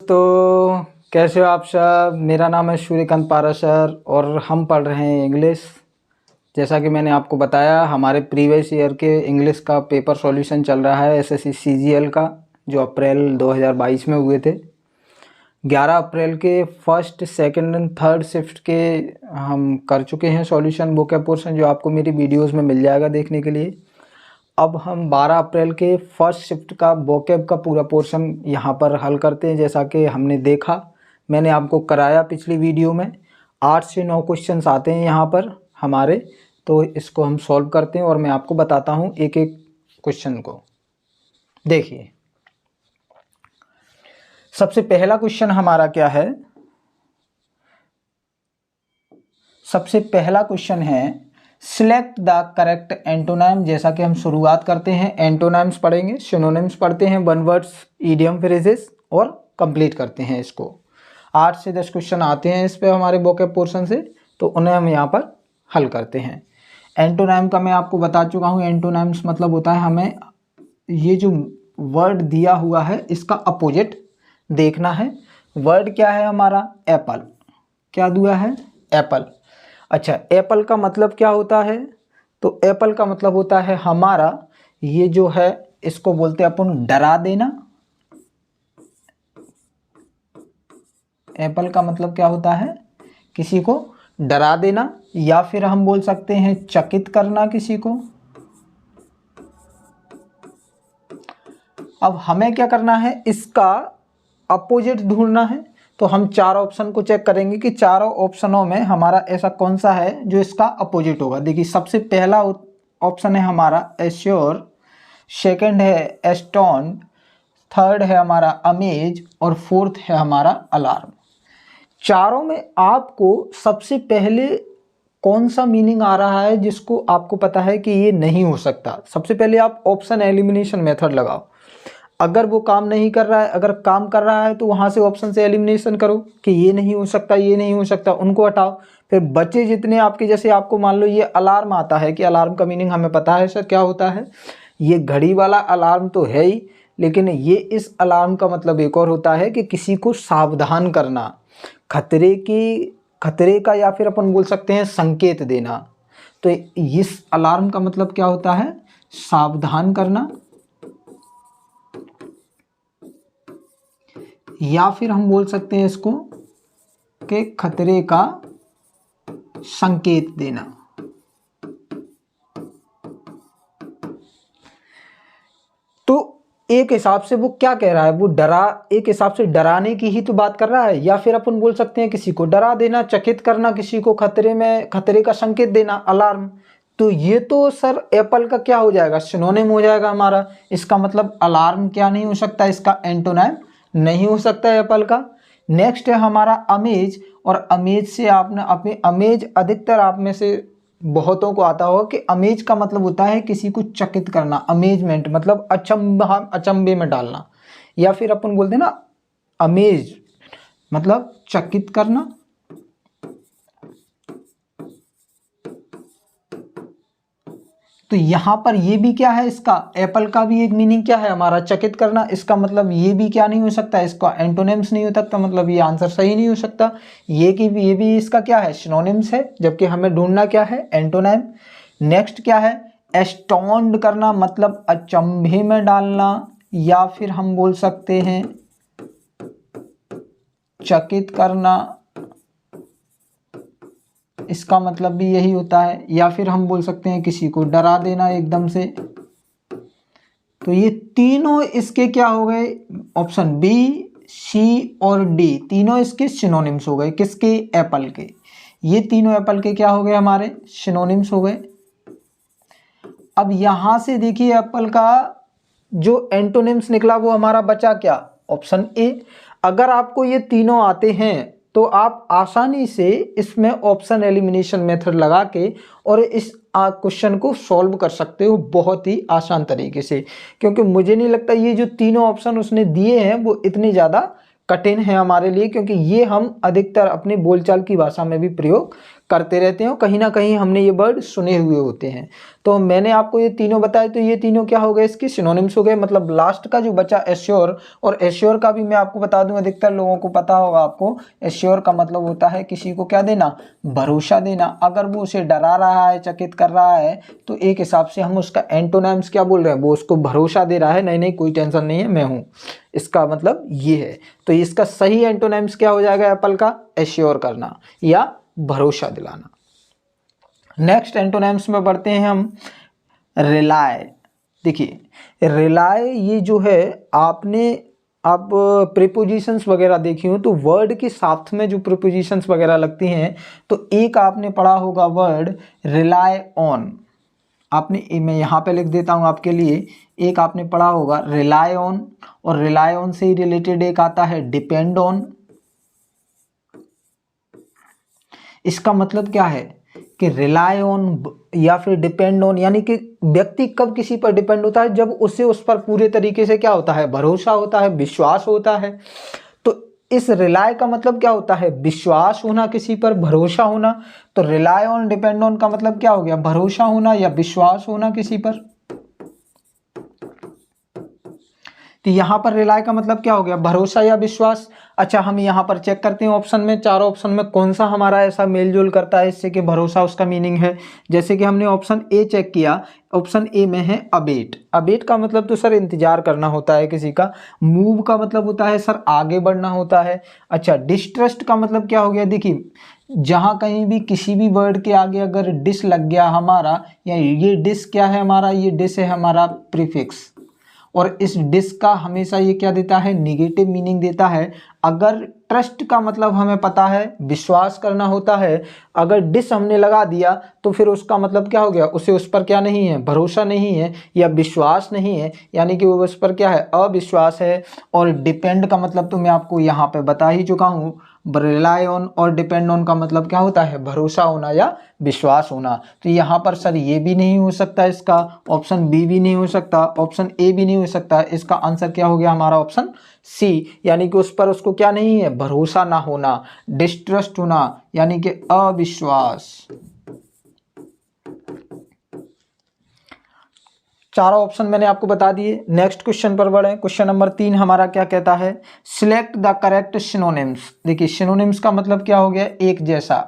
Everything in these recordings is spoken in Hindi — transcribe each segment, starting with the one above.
तो कैसे हो आप सब। मेरा नाम है सूर्यकांत पाराशर और हम पढ़ रहे हैं इंग्लिश। जैसा कि मैंने आपको बताया, हमारे प्रीवियस ईयर के इंग्लिश का पेपर सॉल्यूशन चल रहा है एसएससी सीजीएल का, जो अप्रैल 2022 में हुए थे। 11 अप्रैल के first, second and third shift के हम कर चुके हैं सॉल्यूशन, वो क्या पोर्शन जो आपको मेरी वीडियोज़ में मिल जाएगा देखने के लिए। अब हम 12 अप्रैल के फर्स्ट शिफ्ट का वोकैब का पूरा पोर्शन यहाँ पर हल करते हैं। जैसा कि हमने देखा, मैंने आपको कराया पिछली वीडियो में, 8 से 9 क्वेश्चंस आते हैं यहाँ पर हमारे। तो इसको हम सॉल्व करते हैं और मैं आपको बताता हूँ एक एक क्वेश्चन को। देखिए, सबसे पहला क्वेश्चन हमारा क्या है। सबसे पहला क्वेश्चन है सिलेक्ट द करेक्ट एंटोनिम। जैसा कि हम शुरुआत करते हैं, एंटोनिम्स पढ़ेंगे, सिनोनिम्स पढ़ते हैं, वन वर्ड्स, इडियम फ्रेजेस, और कंप्लीट करते हैं इसको। 8 से 10 क्वेश्चन आते हैं इस पे हमारे वोकैब पोर्शन से, तो उन्हें हम यहाँ पर हल करते हैं। एंटोनिम का मैं आपको बता चुका हूँ। एंटोनिम्स मतलब होता है हमें ये जो वर्ड दिया हुआ है इसका अपोजिट देखना है। वर्ड क्या है हमारा? एप्पल। क्या दिया है? एप्पल। अच्छा, एप्पल का मतलब क्या होता है? तो एप्पल का मतलब होता है हमारा ये जो है, इसको बोलते हैं अपन डरा देना। एप्पल का मतलब क्या होता है? किसी को डरा देना, या फिर हम बोल सकते हैं चकित करना किसी को। अब हमें क्या करना है, इसका अपोजिट ढूंढना है। तो हम 4 ऑप्शन को चेक करेंगे कि चारों ऑप्शनों में हमारा ऐसा कौन सा है जो इसका अपोजिट होगा। देखिए, सबसे पहला ऑप्शन है हमारा एश्योर, सेकंड है एस्टोन, थर्ड है हमारा अमेज, और फोर्थ है हमारा अलार्म। चारों में आपको सबसे पहले कौन सा मीनिंग आ रहा है जिसको आपको पता है कि ये नहीं हो सकता? सबसे पहले आप ऑप्शन एलिमिनेशन मेथड लगाओ। अगर वो काम नहीं कर रहा है, अगर काम कर रहा है तो वहाँ से ऑप्शन से एलिमिनेशन करो कि ये नहीं हो सकता, ये नहीं हो सकता, उनको हटाओ। फिर बचे जितने आपके, जैसे आपको मान लो ये अलार्म आता है, कि अलार्म का मीनिंग हमें पता है सर क्या होता है। ये घड़ी वाला अलार्म तो है ही, लेकिन ये इस अलार्म का मतलब एक और होता है कि किसी को सावधान करना, खतरे का, या फिर अपन बोल सकते हैं संकेत देना। तो इस अलार्म का मतलब क्या होता है? सावधान करना, या फिर हम बोल सकते हैं इसको कि खतरे का संकेत देना। तो एक हिसाब से वो क्या कह रहा है, वो एक हिसाब से डराने की ही तो बात कर रहा है, या फिर अपन बोल सकते हैं किसी को डरा देना, चकित करना, किसी को खतरे का संकेत देना, अलार्म। तो ये तो सर एप्पल का क्या हो जाएगा? सिनोनिम हो जाएगा हमारा। इसका मतलब अलार्म क्या नहीं हो सकता? इसका एंटोनिम नहीं हो सकता है एप्पल का। नेक्स्ट है हमारा अमेज, और अमेज से आपने अपने अमेज, अधिकतर आप में से बहुतों को आता होगा कि अमेज का मतलब होता है किसी को चकित करना, अमेजमेंट मतलब अचंभे में डालना, या फिर अपन बोलते हैं ना अमेज मतलब चकित करना। तो यहाँ पर ये भी क्या है, इसका एप्पल का भी एक मीनिंग क्या है हमारा? चकित करना। इसका मतलब ये भी क्या नहीं हो सकता? इसका एंटोनिम्स नहीं हो सकता, मतलब ये आंसर सही नहीं हो सकता। ये भी इसका क्या है? सिनोनिम्स है, जबकि हमें ढूंढना क्या है? एंटोनिम। नेक्स्ट क्या है? एस्टोन्ड करना, मतलब अचंभे में डालना, या फिर हम बोल सकते हैं चकित करना, इसका मतलब भी यही होता है। या फिर हम बोल सकते हैं किसी को डरा देना एकदम से। तो ये तीनों इसके क्या हो गए? ऑप्शन बी, सी और डी, तीनों इसके सिनोनिम्स हो गए। किसके? एप्पल के। ये तीनों एप्पल के क्या हो गए? हमारे सिनोनिम्स हो गए। अब यहां से देखिए, एप्पल का जो एंटोनिम्स निकला वो हमारा बचा क्या? Option A. अगर आपको ये तीनों आते हैं तो आप आसानी से इसमें ऑप्शन एलिमिनेशन मेथड लगा के और इस क्वेश्चन को सॉल्व कर सकते हो बहुत ही आसान तरीके से। क्योंकि मुझे नहीं लगता ये जो तीनों ऑप्शन उसने दिए हैं वो इतने ज़्यादा कठिन है हमारे लिए, क्योंकि ये हम अधिकतर अपने बोलचाल की भाषा में भी प्रयोग करते रहते हैं, कहीं ना कहीं हमने ये वर्ड सुने हुए होते हैं। तो मैंने आपको ये तीनों बताए, तो ये तीनों क्या हो गए, इसके सिनोनिम्स हो गए। मतलब लास्ट का जो बचा एश्योर, और एश्योर का भी मैं आपको बता दूं, अधिकतर लोगों को पता होगा। आपको एश्योर का मतलब होता है किसी को क्या देना, भरोसा देना। अगर वो उसे डरा रहा है, चकित कर रहा है, तो एक हिसाब से हम उसका एंटोनिम्स क्या बोल रहे हैं, वो उसको भरोसा दे रहा है, नहीं नहीं कोई टेंशन नहीं है, मैं हूँ, इसका मतलब ये है। तो इसका सही एंटोनिम्स क्या हो जाएगा एप्पल का, एश्योर करना या भरोसा दिलाना। नेक्स्ट एंटोनिम्स में बढ़ते हैं हम, रिलाय। देखिए रिलाय ये जो है, आपने अब प्रीपोजिशंस वगैरह देखी हो तो वर्ड के साथ में जो प्रीपोजिशंस वगैरह लगती हैं, तो एक आपने पढ़ा होगा वर्ड रिलाय ऑन। आपने, मैं यहाँ पे लिख देता हूँ आपके लिए, एक आपने पढ़ा होगा रिलाय ऑन, और रिलाय ऑन से ही रिलेटेड एक आता है डिपेंड ऑन। इसका मतलब क्या है कि रिलाय ऑन या फिर डिपेंड ऑन, यानी कि व्यक्ति कब किसी पर डिपेंड होता है, जब उसे उस पर पूरे तरीके से क्या होता है, भरोसा होता है, विश्वास होता है। तो इस रिलाय का मतलब क्या होता है, विश्वास होना किसी पर, भरोसा होना। तो रिलाय ऑन डिपेंड ऑन का मतलब क्या हो गया, भरोसा होना या विश्वास होना किसी पर। तो यहाँ पर रिलाय का मतलब क्या हो गया, भरोसा या विश्वास। अच्छा हम यहाँ पर चेक करते हैं ऑप्शन में, चारों ऑप्शन में कौन सा हमारा ऐसा मेल जोल करता है इससे कि भरोसा उसका मीनिंग है। जैसे कि हमने ऑप्शन ए चेक किया, ऑप्शन ए में है अबेट। अबेट का मतलब तो सर इंतजार करना होता है किसी का। मूव का मतलब होता है सर आगे बढ़ना होता है। अच्छा डिस्ट्रस्ट का मतलब क्या हो गया, देखिए जहाँ कहीं भी किसी भी वर्ड के आगे अगर डिस लग गया हमारा, या ये डिस क्या है हमारा, ये डिस है हमारा प्रीफिक्स, और इस डिस का हमेशा ये क्या देता है, निगेटिव मीनिंग देता है। अगर ट्रस्ट का मतलब हमें पता है विश्वास करना होता है, अगर डिस हमने लगा दिया तो फिर उसका मतलब क्या हो गया, उसे उस पर क्या नहीं है, भरोसा नहीं है या विश्वास नहीं है, यानी कि वो उस पर क्या है, अविश्वास है। और डिपेंड का मतलब तो मैं आपको यहाँ पे बता ही चुका हूँ, रिलाय ऑन और डिपेंड ऑन का मतलब क्या होता है, भरोसा होना या विश्वास होना। तो यहाँ पर सर ये भी नहीं हो सकता, इसका ऑप्शन बी भी नहीं हो सकता, ऑप्शन ए भी नहीं हो सकता। इसका आंसर क्या हो गया हमारा, ऑप्शन सी, यानी कि उस पर उसको क्या नहीं है, भरोसा ना होना, डिस्ट्रस्ट होना, यानी कि अविश्वास। चारों ऑप्शन मैंने आपको बता दिए। नेक्स्ट क्वेश्चन पर बढ़े। क्वेश्चन नंबर 3 हमारा क्या कहता है, सिलेक्ट द करेक्ट सिनोनिम्स। देखिए सिनोनिम्स का मतलब क्या हो गया, एक जैसा,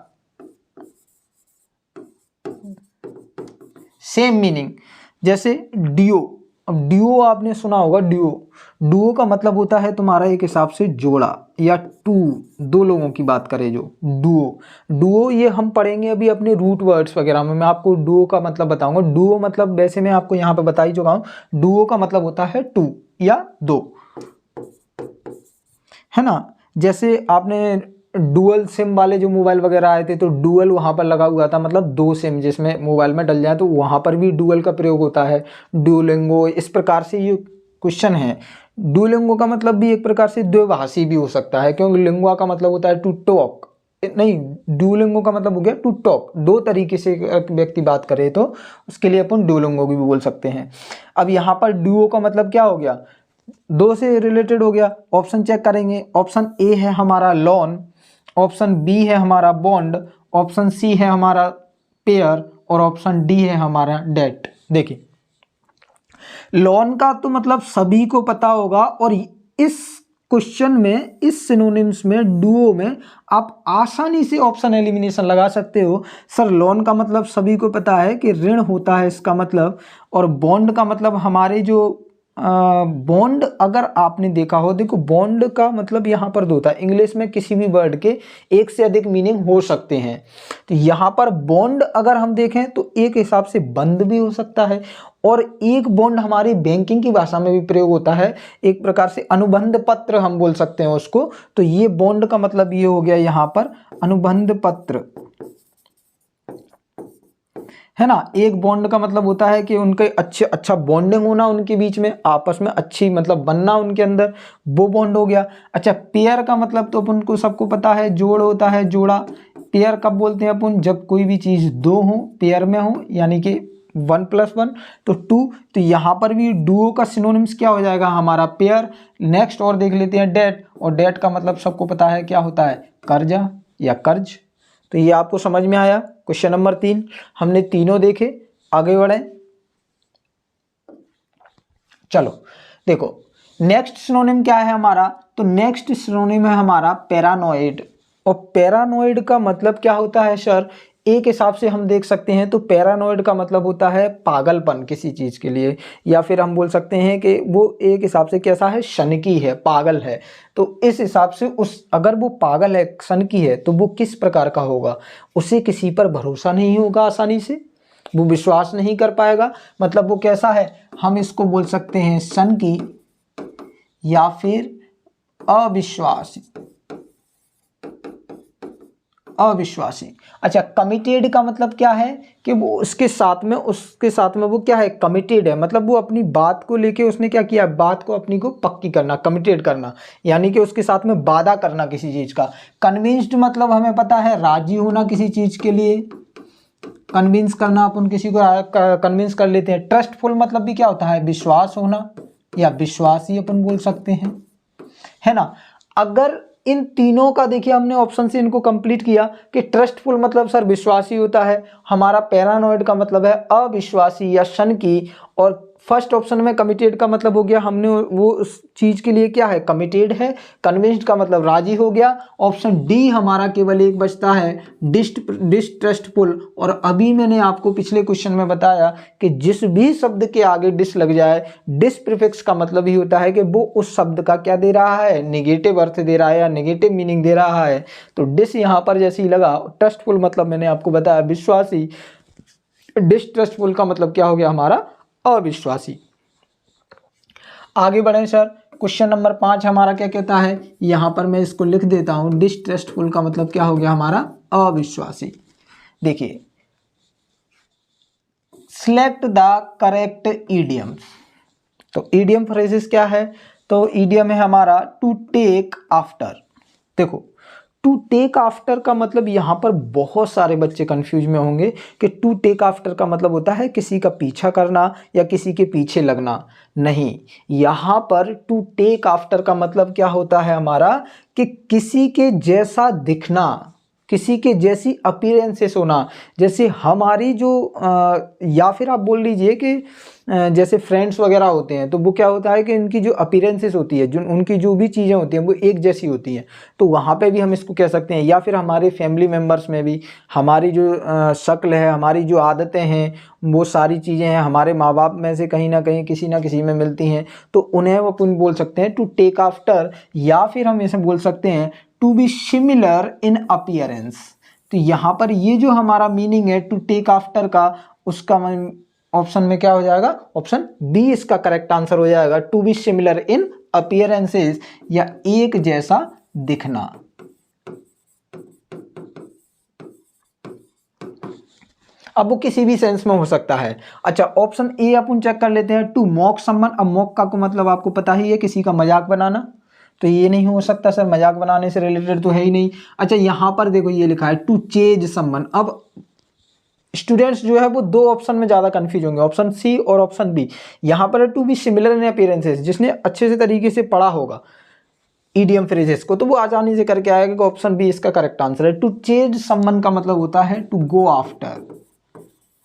सेम मीनिंग। जैसे डिओ, अब डिओ आपने सुना होगा, डिओ, डुओ का मतलब होता है तुम्हारा एक हिसाब से जोड़ा या टू, दो लोगों की बात करें जो डुओ। डुओ ये हम पढ़ेंगे अभी अपने रूट वर्ड्स वगैरह में, मैं आपको डुओ का मतलब बताऊंगा। डुओ मतलब वैसे मैं आपको यहाँ पे बता ही चुका हूँ, डुओ का मतलब होता है टू या दो, है ना। जैसे आपने डुअल सिम वाले जो मोबाइल वगैरह आए थे, तो डुअल वहाँ पर लगा हुआ था, मतलब दो सिम जिसमें मोबाइल में डल जाए, तो वहाँ पर भी डुअल का प्रयोग होता है, ड्यूलिंगो। इस प्रकार से ये क्वेश्चन है। डुओलिंगो का मतलब भी एक प्रकार से द्विभाषी भी हो सकता है, क्योंकि लिंगुआ का मतलब होता है टू टॉक, नहीं डुओलिंगो का मतलब हो गया टू टॉक, दो तरीके से व्यक्ति बात करे तो उसके लिए अपन डुओलिंगो भी बोल सकते हैं। अब यहाँ पर डुओ का मतलब क्या हो गया, दो से रिलेटेड हो गया। ऑप्शन चेक करेंगे, ऑप्शन ए है हमारा लॉन, ऑप्शन बी है हमारा बॉन्ड, ऑप्शन सी है हमारा पेयर, और ऑप्शन डी है हमारा डेट। देखिए लॉन का तो मतलब सभी को पता होगा, और इस क्वेश्चन में, इस सिनोनिम्स में, डुओ में आप आसानी से ऑप्शन एलिमिनेशन लगा सकते हो। सर लॉन का मतलब सभी को पता है कि ऋण होता है इसका मतलब, और बॉन्ड का मतलब हमारे जो बॉन्ड, अगर आपने देखा हो, देखो बॉन्ड का मतलब यहाँ पर दो होता है, इंग्लिश में किसी भी वर्ड के एक से अधिक मीनिंग हो सकते हैं। तो यहाँ पर बॉन्ड अगर हम देखें तो एक हिसाब से बंद भी हो सकता है, और एक बॉन्ड हमारी बैंकिंग की भाषा में भी प्रयोग होता है, एक प्रकार से अनुबंध पत्र हम बोल सकते हैं उसको। तो ये बॉन्ड का मतलब ये हो गया यहाँ पर अनुबंध पत्र, है ना। एक बॉन्ड का मतलब होता है कि उनके अच्छा बॉन्डिंग होना, उनके बीच में आपस में अच्छी मतलब बनना उनके अंदर, वो बॉन्ड हो गया। अच्छा पेयर का मतलब तो अपन को सबको पता है, जोड़ होता है, जोड़ा। पेयर कब बोलते हैं अपन, जब कोई भी चीज़ दो हो, पेयर में हो, यानी कि 1 + 1 तो 2। तो यहाँ पर भी डुओ का सिनोनिम्स क्या हो जाएगा हमारा, पेयर। नेक्स्ट और देख लेते हैं डेट, और डेट का मतलब सबको पता है क्या होता है, कर्जा या कर्ज। तो ये आपको समझ में आया। क्वेश्चन नंबर 3 हमने तीनों देखे, आगे बढ़े। चलो देखो नेक्स्ट सिनोनिम क्या है हमारा, तो नेक्स्ट सिनोनिम है हमारा पैरानॉइड। और पैरानॉइड का मतलब क्या होता है सर, एक हिसाब से हम देख सकते हैं तो पैरानॉइड का मतलब होता है पागलपन किसी चीज़ के लिए, या फिर हम बोल सकते हैं कि वो एक हिसाब से कैसा है, शनकी है, पागल है। तो इस हिसाब से उस अगर वो पागल है, शनकी है, तो वो किस प्रकार का होगा, उसे किसी पर भरोसा नहीं होगा, आसानी से वो विश्वास नहीं कर पाएगा। मतलब वो कैसा है, हम इसको बोल सकते हैं शनकी या फिर अविश्वासी। अविश्वासी। अच्छा कमिटेड का मतलब क्या है कि वो उसके साथ में वो क्या है, कमिटेड है। मतलब वो अपनी बात को लेके उसने क्या किया, बात को अपनी को पक्की करना, कमिटेड करना, यानी कि उसके साथ में वादा करना किसी चीज़ का। कन्विंस्ड मतलब हमें पता है राजी होना किसी चीज़ के लिए, कन्विंस करना, अपन किसी को कन्विंस कर लेते हैं। ट्रस्टफुल मतलब भी क्या होता है, विश्वास होना या विश्वासी अपन बोल सकते हैं, है ना। अगर इन तीनों का देखिए हमने ऑप्शन से इनको कंप्लीट किया कि ट्रस्टफुल मतलब सर विश्वासी होता है, हमारा पैरानॉइड का मतलब है अविश्वासी या शनकी, और फर्स्ट ऑप्शन में कमिटेड का मतलब हो गया हमने वो उस चीज़ के लिए क्या है, कमिटेड है। कन्विंस्ड का मतलब राजी हो गया। ऑप्शन डी हमारा केवल एक बचता है, डिस्ट्रस्टफुल। और अभी मैंने आपको पिछले क्वेश्चन में बताया कि जिस भी शब्द के आगे डिस लग जाए, डिस प्रीफिक्स का मतलब ही होता है कि वो उस शब्द का क्या दे रहा है, नेगेटिव अर्थ दे रहा है या नेगेटिव मीनिंग दे रहा है। तो डिस यहाँ पर जैसे ही लगा, ट्रस्टफुल मतलब मैंने आपको बताया विश्वासी, डिस्ट्रस्टफुल का मतलब क्या हो गया हमारा, अविश्वासी। आगे बढ़ें सर, क्वेश्चन नंबर 5 हमारा क्या कहता है, यहां पर मैं इसको लिख देता हूं, डिस्ट्रस्टफुल का मतलब क्या हो गया हमारा, अविश्वासी। देखिए सिलेक्ट द करेक्ट ईडियम्स। तो ईडियम फ्रेजेस क्या है, तो ईडियम है हमारा टू टेक आफ्टर। देखो टू टेक आफ्टर का मतलब यहाँ पर बहुत सारे बच्चे कंफ्यूज में होंगे कि टू टेक आफ्टर का मतलब होता है किसी का पीछा करना या किसी के पीछे लगना। नहीं, यहाँ पर टू टेक आफ्टर का मतलब क्या होता है हमारा, कि किसी के जैसा दिखना, किसी के जैसी अपीयरेंसेस होना। जैसे हमारी जो या फिर आप बोल लीजिए कि जैसे फ्रेंड्स वगैरह होते हैं, तो वो क्या होता है कि इनकी जो अपीयरेंसेस होती है, जो उनकी जो भी चीज़ें होती हैं वो एक जैसी होती हैं। तो वहाँ पे भी हम इसको कह सकते हैं। या फिर हमारे फैमिली मेम्बर्स में भी हमारी जो शक्ल है, हमारी जो आदतें हैं, वो सारी चीज़ें हैं, हमारे माँ बाप में से कहीं ना कहीं किसी ना किसी में मिलती हैं। तो उन्हें वो अपन बोल सकते हैं टू टेक आफ्टर, या फिर हम इसे बोल सकते हैं to be similar in appearance. तो यहाँ पर ये जो हमारा मीनिंग है टू टेक आफ्टर का, उसका ऑप्शन में क्या हो जाएगा, ऑप्शन बी इसका करेक्ट आंसर हो जाएगा, to be similar in appearances, या एक जैसा दिखना। अब वो किसी भी सेंस में हो सकता है। अच्छा ऑप्शन ए अपन चेक कर लेते हैं, टू मॉक समवन। अब मॉक का को मतलब आपको पता ही है, किसी का मजाक बनाना। तो ये नहीं हो सकता सर, मजाक बनाने से रिलेटेड तो है ही नहीं। अच्छा यहाँ पर देखो ये लिखा है टू चेज समवन। अब स्टूडेंट्स जो है वो दो ऑप्शन में ज़्यादा कंफ्यूज होंगे, ऑप्शन सी और ऑप्शन बी। यहाँ पर है to be similar in appearances, जिसने अच्छे से तरीके से पढ़ा होगा ईडियम फ्रेजेस को, तो वो आसानी से करके आएगा कि ऑप्शन बी इसका करेक्ट आंसर है। टू चेज समवन का मतलब होता है टू गो आफ्टर।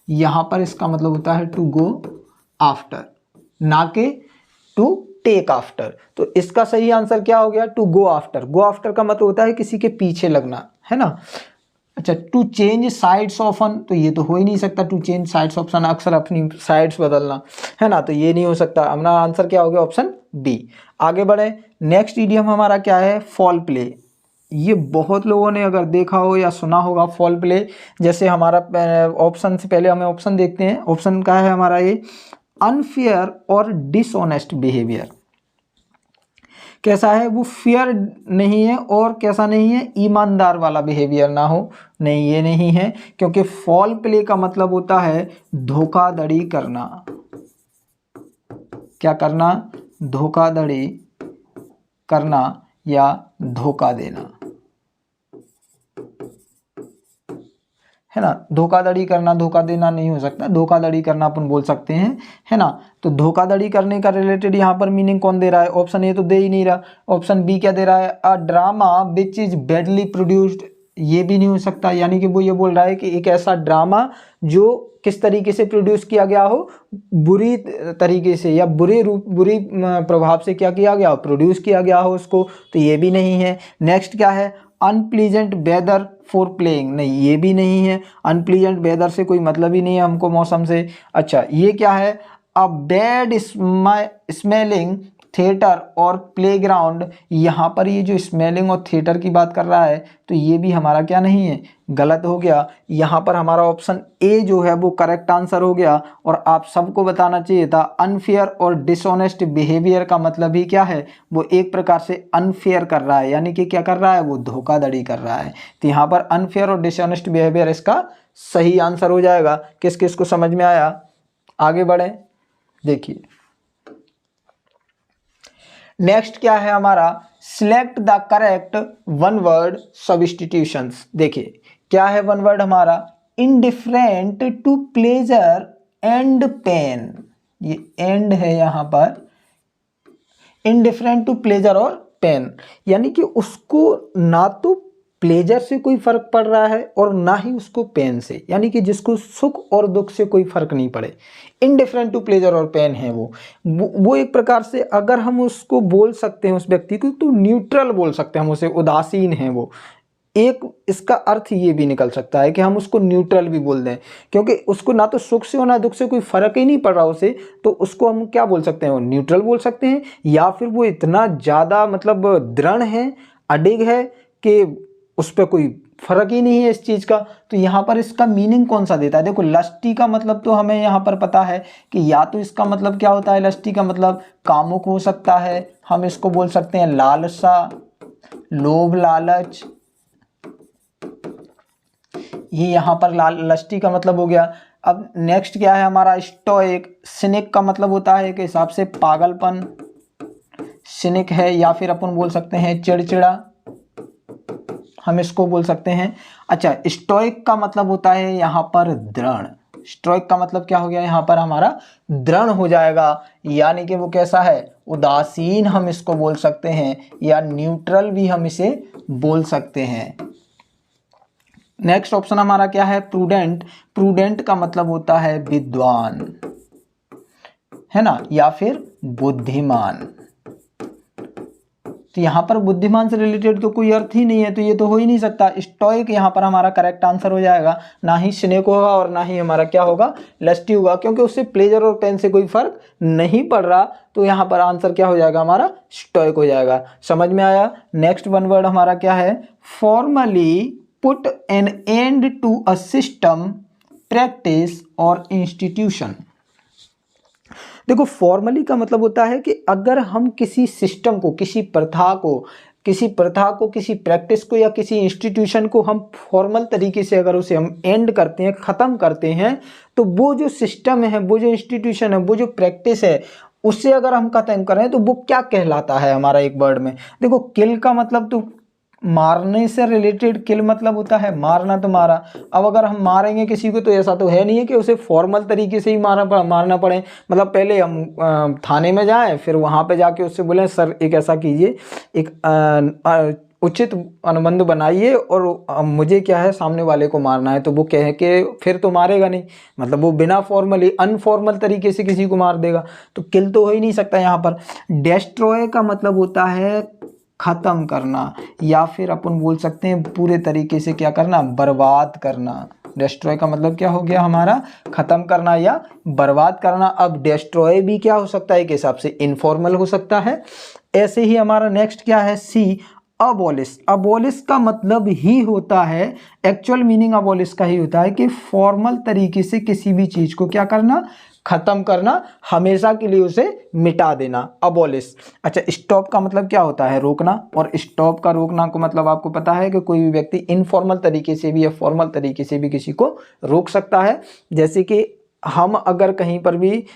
यहाँ पर इसका मतलब होता है टू गो आफ्टर, ना कि टू टेक आफ्टर। तो इसका सही आंसर क्या हो गया, to go after. Go after का मतलब होता है किसी के पीछे लगना, है ना। अच्छा टू चेंज साइड्स ऑफन, तो ये तो हो ही नहीं सकता, टू चेंज साइड्स ऑप्शन अक्सर अपनी साइड्स बदलना, है ना, तो ये नहीं हो सकता। हमारा आंसर क्या हो गया, ऑप्शन बी। आगे बढ़े, नेक्स्ट इडियम हमारा क्या है, फॉल प्ले। ये बहुत लोगों ने अगर देखा हो या सुना होगा फॉल प्ले। जैसे हमारा ऑप्शन से पहले हमें ऑप्शन देखते हैं। ऑप्शन का है हमारा ये अनफेयर और डिसऑनेस्ट बिहेवियर। कैसा है वो, फेयर नहीं है और कैसा नहीं है, ईमानदार वाला बिहेवियर ना हो, नहीं ये नहीं है। क्योंकि फॉल प्ले का मतलब होता है धोखाधड़ी करना। क्या करना, धोखाधड़ी करना या धोखा देना, है ना। धोखाधड़ी करना, धोखा देना नहीं हो सकता, धोखाधड़ी करना अपन बोल सकते हैं, है ना। तो धोखाधड़ी करने का रिलेटेड यहाँ पर मीनिंग कौन दे रहा है, ऑप्शन ए तो दे ही नहीं रहा। ऑप्शन बी क्या दे रहा है, a drama which is badly produced ये भी नहीं हो सकता, यानी कि वो ये बोल रहा है कि एक ऐसा ड्रामा जो किस तरीके से प्रोड्यूस किया गया हो, बुरी तरीके से या बुरे प्रभाव से क्या किया गया हो, प्रोड्यूस किया गया हो उसको, तो ये भी नहीं है। नेक्स्ट क्या है, अनप्लीजेंट वेदर फॉर प्लेइंग, नहीं ये भी नहीं है, अनप्लीजेंट वेदर से कोई मतलब ही नहीं है हमको मौसम से। अच्छा ये क्या है, अ बैड स्मेलिंग थिएटर और प्लेग्राउंड, यहाँ पर ये जो स्मेलिंग और थिएटर की बात कर रहा है तो ये भी हमारा क्या नहीं है, गलत हो गया। यहाँ पर हमारा ऑप्शन ए जो है वो करेक्ट आंसर हो गया। और आप सबको बताना चाहिए था अनफेयर और डिसऑनेस्ट बिहेवियर का मतलब ही क्या है, वो एक प्रकार से अनफेयर कर रहा है, यानी कि क्या कर रहा है, वो धोखाधड़ी कर रहा है। तो यहाँ पर अनफेयर और डिसऑनेस्ट बिहेवियर इसका सही आंसर हो जाएगा। किस किस को समझ में आया, आगे बढ़े। देखिए नेक्स्ट क्या है हमारा, select the correct one word substitutions. देखिए क्या है वन वर्ड हमारा, indifferent to pleasure and pain, ये एंड है यहाँ पर, इनडिफरेंट टू प्लेजर और पेन, यानी कि उसको ना तो प्लेजर से कोई फर्क पड़ रहा है और ना ही उसको पेन से, यानी कि जिसको सुख और दुख से कोई फर्क नहीं पड़े, इनडिफरेंट टू प्लेजर और पेन है वो एक प्रकार से अगर हम उसको बोल सकते हैं उस व्यक्ति को तो न्यूट्रल बोल सकते हैं हम उसे, उदासीन है वो। एक इसका अर्थ ये भी निकल सकता है कि हम उसको न्यूट्रल भी बोल दें, क्योंकि उसको ना तो सुख से और ना दुख से कोई फर्क ही नहीं पड़ रहा उसे, तो उसको हम क्या बोल सकते हैं, न्यूट्रल बोल सकते हैं। या फिर वो इतना ज़्यादा मतलब दृढ़ है, अडिग है कि उस पर कोई फर्क ही नहीं है इस चीज़ का। तो यहाँ पर इसका मीनिंग कौन सा देता है, देखो लस्टी का मतलब तो हमें यहाँ पर पता है कि या तो इसका मतलब क्या होता है, लस्टी का मतलब कामुक हो सकता है, हम इसको बोल सकते हैं लालसा, लोभ लालच, ये यहाँ पर लस्टी का मतलब हो गया। अब नेक्स्ट क्या है हमारा, स्टोइक, सिनिक का मतलब होता है कि हिसाब से पागलपन, सिनिक है, या फिर अपन बोल सकते हैं चिड़चिड़ा, हम इसको बोल सकते हैं। अच्छा स्टोइक का मतलब होता है यहाँ पर दृढ़, स्टोइक का मतलब क्या हो गया यहाँ पर हमारा, दृढ़ हो जाएगा, यानी कि वो कैसा है, उदासीन हम इसको बोल सकते हैं, या न्यूट्रल भी हम इसे बोल सकते हैं। नेक्स्ट ऑप्शन हमारा क्या है, प्रूडेंट, प्रूडेंट का मतलब होता है विद्वान, है ना, या फिर बुद्धिमान। तो यहाँ पर बुद्धिमान से रिलेटेड तो कोई अर्थ ही नहीं है, तो ये तो हो ही नहीं सकता। स्टोइक यहाँ पर हमारा करेक्ट आंसर हो जाएगा, ना ही सिनेक होगा और ना ही हमारा क्या होगा, लस्टी होगा, क्योंकि उससे प्लेजर और पेन से कोई फर्क नहीं पड़ रहा। तो यहाँ पर आंसर क्या हो जाएगा हमारा, स्टोइक हो जाएगा। समझ में आया। नेक्स्ट वन वर्ड हमारा क्या है, formally put an end to a system, practice और इंस्टीट्यूशन। देखो फॉर्मली का मतलब होता है कि अगर हम किसी सिस्टम को, किसी प्रथा को, किसी प्रैक्टिस को या किसी इंस्टीट्यूशन को हम फॉर्मल तरीके से अगर उसे हम एंड करते हैं, ख़त्म करते हैं, तो वो जो सिस्टम है, वो जो इंस्टीट्यूशन है, वो जो प्रैक्टिस है, उससे अगर हम खत्म करें तो वो क्या कहलाता है हमारा एक वर्ड में। देखो किल का मतलब तो मारने से रिलेटेड, किल मतलब होता है मारना, तो मारा। अब अगर हम मारेंगे किसी को तो ऐसा तो है नहीं है कि उसे फॉर्मल तरीके से ही मारना पड़े, मतलब पहले हम थाने में जाएं, फिर वहाँ पे जाके उससे बोलें सर एक ऐसा कीजिए, एक उचित अनुबंध बनाइए और मुझे क्या है सामने वाले को मारना है, तो वो कह के फिर तो मारेगा नहीं, मतलब वो बिना फॉर्मली अनफॉर्मल तरीके से किसी को मार देगा, तो किल तो हो ही नहीं सकता यहाँ पर। डेस्ट्रॉय का मतलब होता है ख़त्म करना, या फिर अपन बोल सकते हैं पूरे तरीके से क्या करना, बर्बाद करना। डिस्ट्रॉय का मतलब क्या हो गया हमारा, ख़त्म करना या बर्बाद करना। अब डिस्ट्रॉय भी क्या हो सकता है के हिसाब से इनफॉर्मल हो सकता है। ऐसे ही हमारा नेक्स्ट क्या है, सी, अबॉलिश। अबॉलिश का मतलब ही होता है, एक्चुअल मीनिंग अबॉलिश का ही होता है कि फॉर्मल तरीके से किसी भी चीज़ को क्या करना, खत्म करना, हमेशा के लिए उसे मिटा देना, अबॉलिश। अच्छा स्टॉप का मतलब क्या होता है, रोकना, और स्टॉप का रोकना को मतलब आपको पता है कि कोई भी व्यक्ति इनफॉर्मल तरीके से भी या फॉर्मल तरीके से भी किसी को रोक सकता है। जैसे कि हम अगर कहीं पर भी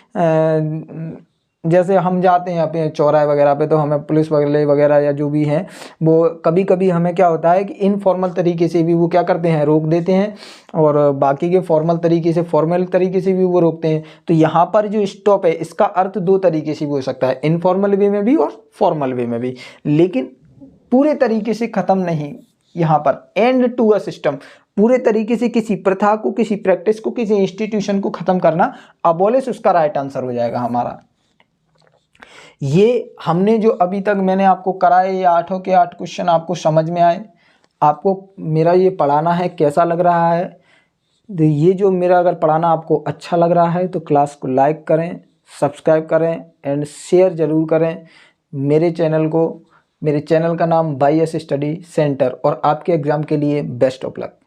जैसे हम जाते हैं अपने चौराहे वगैरह पे, तो हमें पुलिस वगैरह या जो भी हैं वो कभी कभी हमें क्या होता है कि इनफॉर्मल तरीके से भी वो क्या करते हैं, रोक देते हैं, और बाकी के फॉर्मल तरीके से भी वो रोकते हैं। तो यहाँ पर जो स्टॉप है इसका अर्थ दो तरीके से भी हो सकता है, इनफॉर्मल वे में भी और फॉर्मल वे में भी, लेकिन पूरे तरीके से ख़त्म नहीं यहाँ पर एंड टू अ सिस्टम, पूरे तरीके से किसी प्रथा को, किसी प्रैक्टिस को, किसी इंस्टीट्यूशन को खत्म करना, अबॉलिश उसका राइट आंसर हो जाएगा हमारा। ये हमने जो अभी तक मैंने आपको कराए, ये 8 के 8 क्वेश्चन आपको समझ में आए? आपको मेरा ये पढ़ाना है कैसा लग रहा है? तो ये जो मेरा अगर पढ़ाना आपको अच्छा लग रहा है तो क्लास को लाइक करें, सब्सक्राइब करें एंड शेयर ज़रूर करें मेरे चैनल को। मेरे चैनल का नाम YS स्टडी सेंटर, और आपके एग्ज़ाम के लिए बेस्ट ऑफ लक।